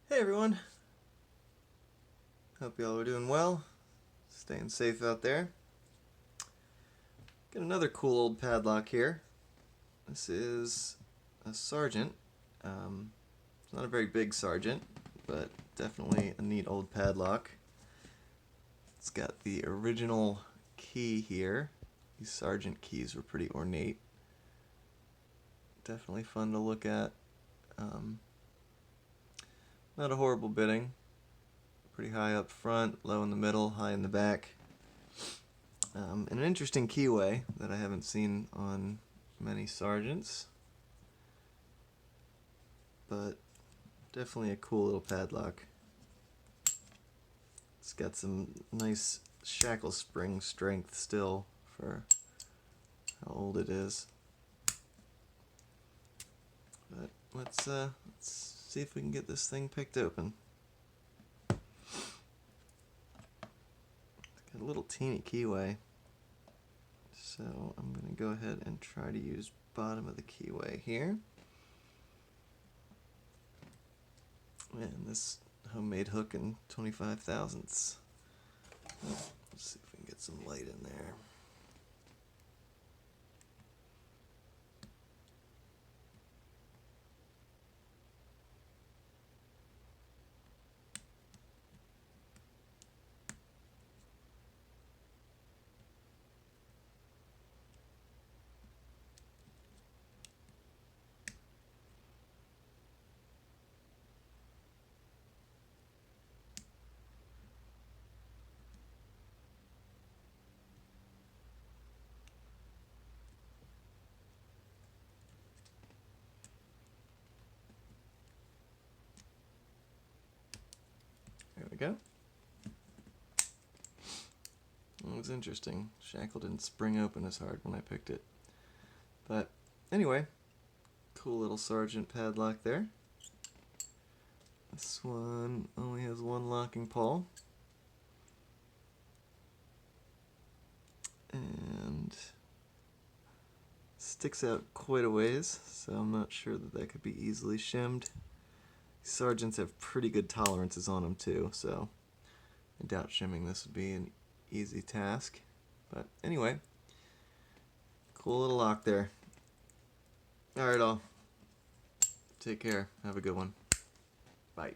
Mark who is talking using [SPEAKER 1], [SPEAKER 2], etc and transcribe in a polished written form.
[SPEAKER 1] Hey everyone, hope y'all are doing well, staying safe out there. Got another cool old padlock here. This is a Sargent. It's not a very big Sargent, but definitely a neat old padlock. It's got the original key here. These Sargent keys were pretty ornate. Definitely fun to look at. Not a horrible bitting. Pretty high up front, low in the middle, high in the back. And an interesting keyway that I haven't seen on many Sargents, but definitely a cool little padlock. It's got some nice shackle spring strength still for how old it is. But let's see if we can get this thing picked open. It's got a little teeny keyway, so I'm going to go ahead and try to use bottom of the keyway here. And this homemade hook in 25 thousandths. Let's see if we can get some light in there. There we go. It was interesting. Shackle didn't spring open as hard when I picked it. But anyway, cool little Sargent padlock there. This one only has one locking pawl. And sticks out quite a ways, so I'm not sure that could be easily shimmed. Sargents have pretty good tolerances on them too, so I doubt shimming this would be an easy task. But anyway, cool little lock there. Alright all, take care, have a good one. Bye.